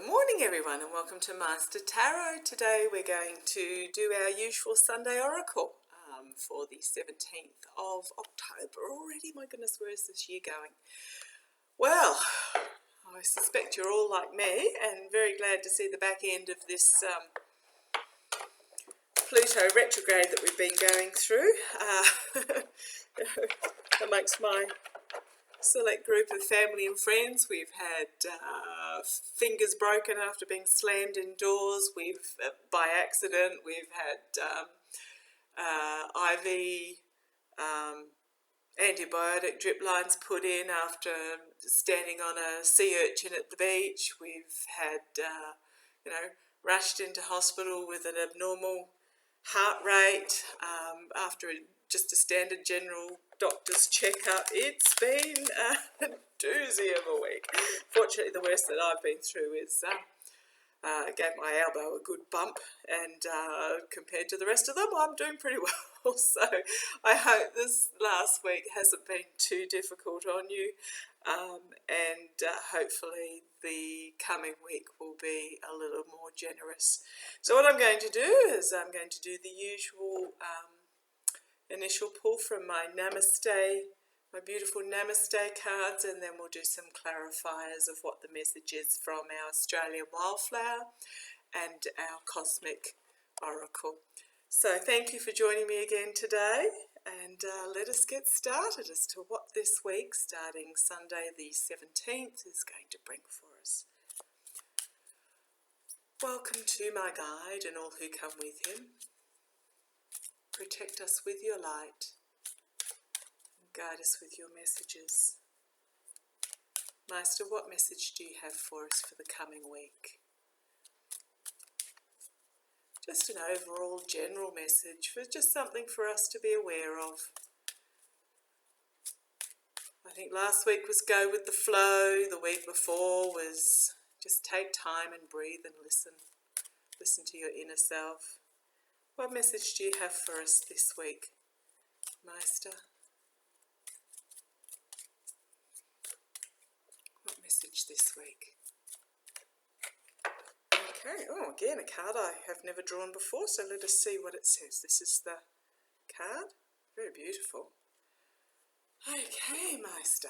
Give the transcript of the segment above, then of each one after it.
morning everyone and welcome to Master Tarot. Today we're going to do our usual Sunday Oracle for the 17th of October already. My goodness, where is this year going? Well, I suspect you're all like me and very glad to see the back end of this Pluto retrograde that we've been going through amongst my select group of family and friends. We've had fingers broken after being slammed indoors. We've by accident. We've had IV antibiotic drip lines put in after standing on a sea urchin at the beach. We've had rushed into hospital with an abnormal heart rate after just a standard general doctor's checkup. It's been a doozy of a week. Fortunately, the worst that I've been through is gave my elbow a good bump, and compared to the rest of them, I'm doing pretty well. So I hope this last week hasn't been too difficult on you, and hopefully the coming week will be a little more generous. So what I'm going to do is I'm going to do the usual initial pull from my beautiful Namaste cards, and then we'll do some clarifiers of what the message is from our Australian wildflower and our cosmic oracle. So thank you for joining me again today, and let us get started as to what this week, starting Sunday the 17th, is going to bring for us. Welcome to my guide and all who come with him. Protect us with your light. Guide us with your messages. Master, what message do you have for us for the coming week? Just an overall general message, for just something for us to be aware of. I think last week was go with the flow. The week before was just take time and breathe and listen. Listen to your inner self. What message do you have for us this week, Master? What message this week? Okay, oh, again, a card I have never drawn before, so let us see what it says. This is the card. Very beautiful. Okay, Master.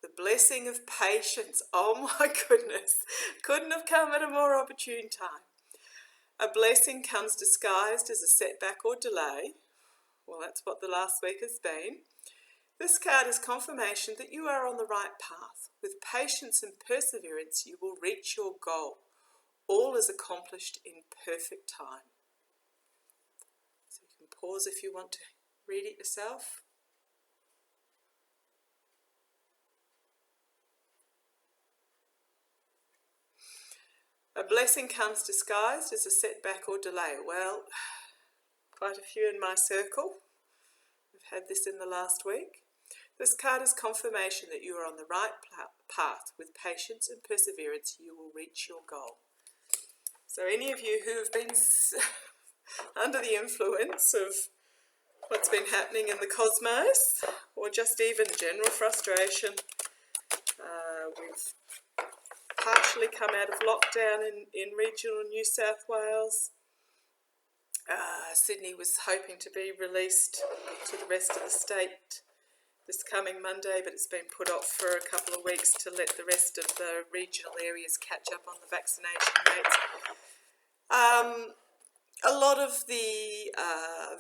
The blessing of patience. Oh my goodness. Couldn't have come at a more opportune time. A blessing comes disguised as a setback or delay. Well, that's what the last week has been. This card is confirmation that you are on the right path. With patience and perseverance, you will reach your goal. All is accomplished in perfect time. So you can pause if you want to read it yourself. A blessing comes disguised as a setback or delay. Well, quite a few in my circle have had this in the last week. This card is confirmation that you are on the right path. With patience and perseverance, you will reach your goal. So any of you who have been under the influence of what's been happening in the cosmos, or just even general frustration, we've partially come out of lockdown in regional New South Wales. Sydney was hoping to be released to the rest of the state this coming Monday, but it's been put off for a couple of weeks to let the rest of the regional areas catch up on the vaccination rates. A lot of the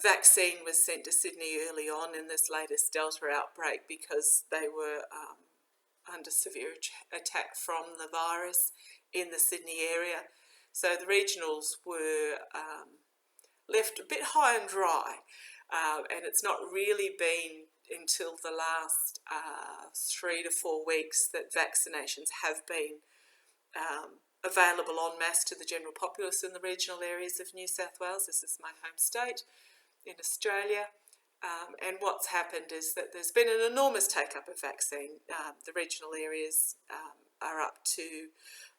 vaccine was sent to Sydney early on in this latest Delta outbreak because they were under severe attack from the virus in the Sydney area. So the regionals were left a bit high and dry, and it's not really been until the last 3 to 4 weeks that vaccinations have been available en masse to the general populace in the regional areas of New South Wales. This is my home state in Australia. And what's happened is that there's been an enormous take-up of vaccine. The regional areas are up to,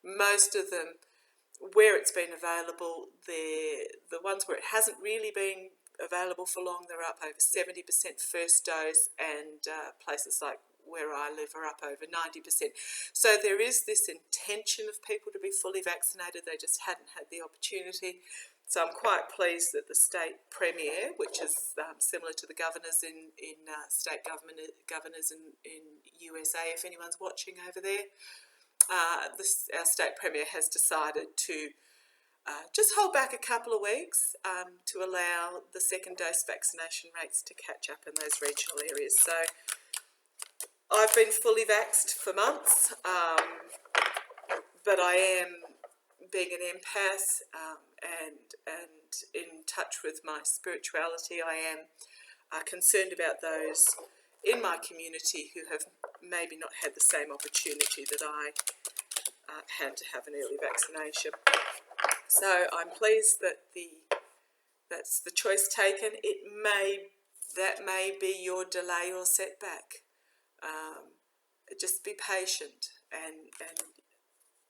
most of them, where it's been available. The ones where it hasn't really been available for long, they're up over 70% first dose, and places like where I live are up over 90%. So there is this intention of people to be fully vaccinated, they just hadn't had the opportunity. So I'm quite pleased that the state premier, which is similar to the governors in state governors in USA, if anyone's watching over there, our state premier has decided to just hold back a couple of weeks to allow the second dose vaccination rates to catch up in those regional areas. So I've been fully vaxxed for months, but I am, being an impasse and in touch with my spirituality, I am concerned about those in my community who have maybe not had the same opportunity that I had to have an early vaccination. So I'm pleased that that's the choice taken. That may be your delay or setback. Just be patient and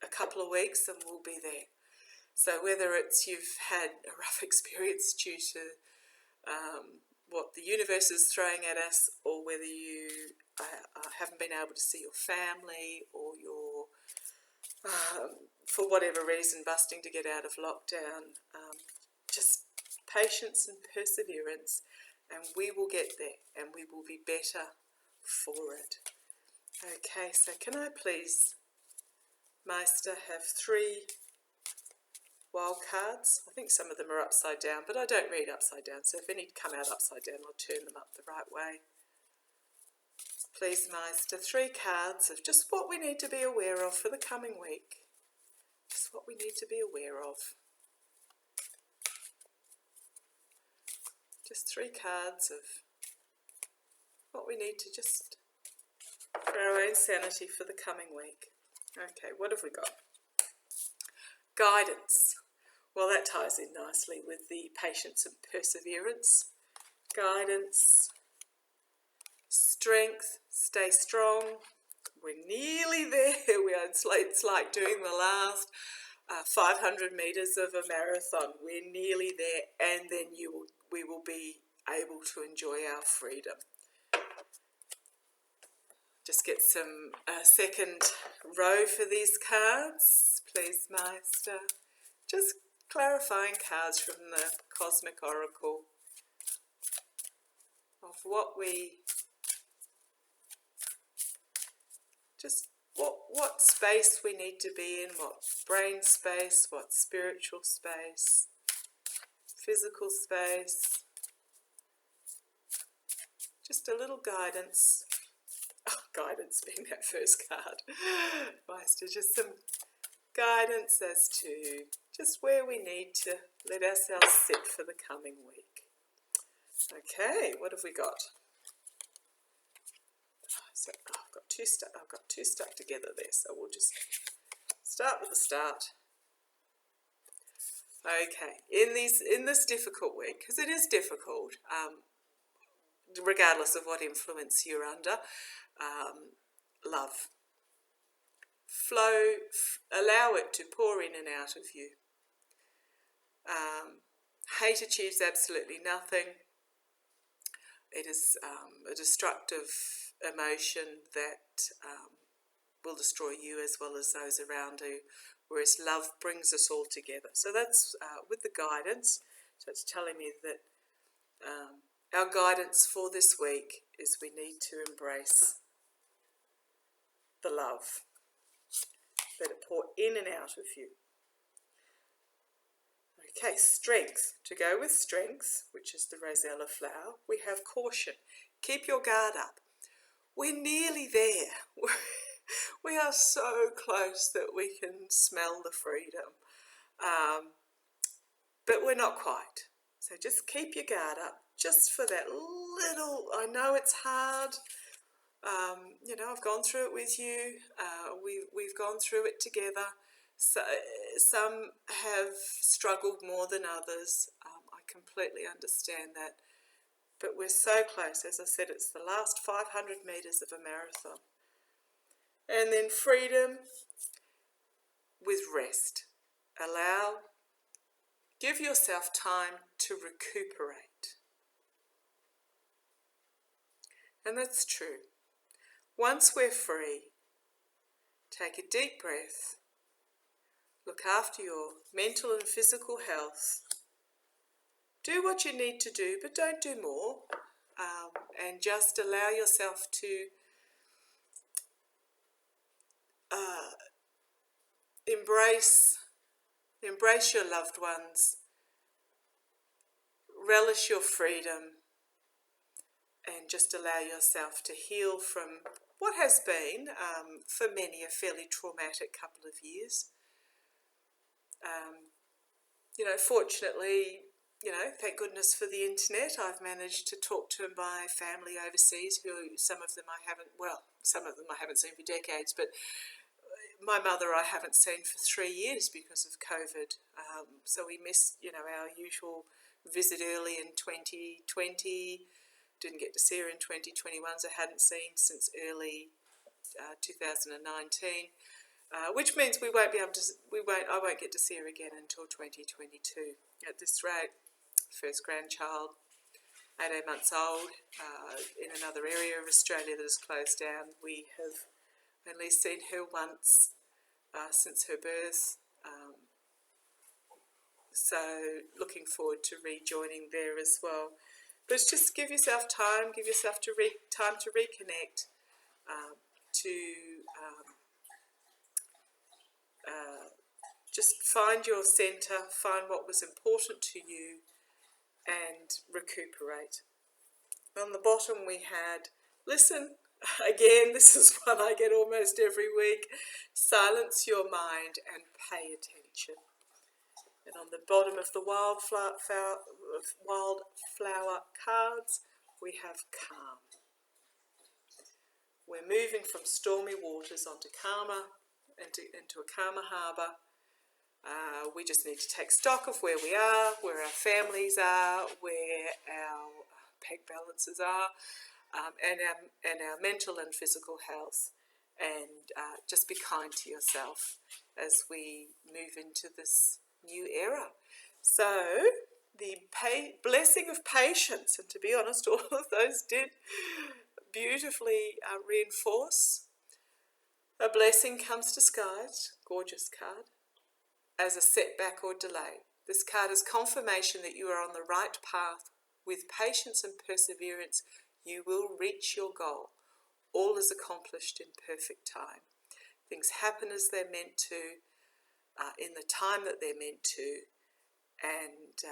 a couple of weeks and we'll be there. So whether it's you've had a rough experience due to what the universe is throwing at us, or whether you haven't been able to see your family, or you're for whatever reason busting to get out of lockdown, just patience and perseverance, and we will get there and we will be better for it. Okay, so can I please, Meister, have 3 wild cards? I think some of them are upside down, but I don't read upside down, so if any come out upside down, I'll turn them up the right way. Please, Meister, 3 cards of just what we need to be aware of for the coming week. Just what we need to be aware of. Just 3 cards of what we need to just, for our own sanity for the coming week. Okay, what have we got? Guidance. Well, that ties in nicely with the patience and perseverance. Guidance. Strength. Stay strong. We're nearly there. It's like doing the last 500 metres of a marathon. We're nearly there, and then we will be able to enjoy our freedom. Just get some second row for these cards, please, Meister. Just clarifying cards from the Cosmic Oracle of what space we need to be in, what brain space, what spiritual space, physical space. Just a little guidance. Oh, guidance being that first card. Meister, just some guidance as to just where we need to let ourselves sit for the coming week. Okay, what have we got? So I've got two stuck together there, so we'll just start with the start. Okay, in this difficult week, because it is difficult, regardless of what influence you're under, love. Flow, allow it to pour in and out of you. Hate achieves absolutely nothing. It is a destructive emotion that will destroy you as well as those around you, whereas love brings us all together. So that's with the guidance. So it's telling me that our guidance for this week is we need to embrace the love. Let it pour in and out of you. Okay, strength. To go with strength, which is the Rosella Flower, we have caution. Keep your guard up. We're nearly there. We are so close that we can smell the freedom. But we're not quite. So just keep your guard up, just for that little, I know it's hard. I've gone through it with you. We've gone through it together. So, some have struggled more than others. I completely understand that. But we're so close. As I said, it's the last 500 metres of a marathon. And then freedom with rest. Give yourself time to recuperate. And that's true. Once we're free, take a deep breath, look after your mental and physical health. Do what you need to do, but don't do more. And just allow yourself to embrace your loved ones, relish your freedom, and just allow yourself to heal from what has been, for many, a fairly traumatic couple of years. Fortunately, thank goodness for the internet, I've managed to talk to my family overseas, who some of them I haven't seen for decades, but my mother I haven't seen for 3 years because of COVID. So we missed, our usual visit early in 2020. Didn't get to see her in 2021, so hadn't seen since early 2019. Which means I won't get to see her again until 2022. At this rate, first grandchild, 18 months old, in another area of Australia that is closed down. We have only seen her once since her birth. So looking forward to rejoining there as well. But it's just give yourself time, time to reconnect, to just find your centre, find what was important to you, and recuperate. On the bottom we had, listen, again, this is one I get almost every week, silence your mind and pay attention. And on the bottom of the wildflower cards, we have calm. We're moving from stormy waters onto into a calmer harbour. We just need to take stock of where we are, where our families are, where our bank balances are, and our mental and physical health, and just be kind to yourself as we move into this new era. So the blessing of patience, and to be honest, all of those did beautifully reinforce. A blessing comes disguised, gorgeous card, as a setback or delay. This card is confirmation that you are on the right path. With patience and perseverance, you will reach your goal. All is accomplished in perfect time. Things happen as they're meant to, in the time that they're meant to, and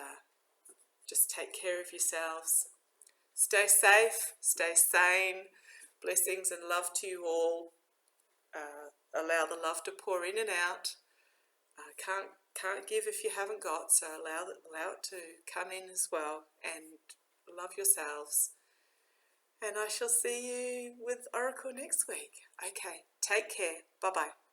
just take care of yourselves. Stay safe, stay sane. Blessings and love to you all. Allow the love to pour in and out. Can't give if you haven't got, so allow it to come in as well, and love yourselves. And I shall see you with Oracle next week. Okay, take care. Bye-bye.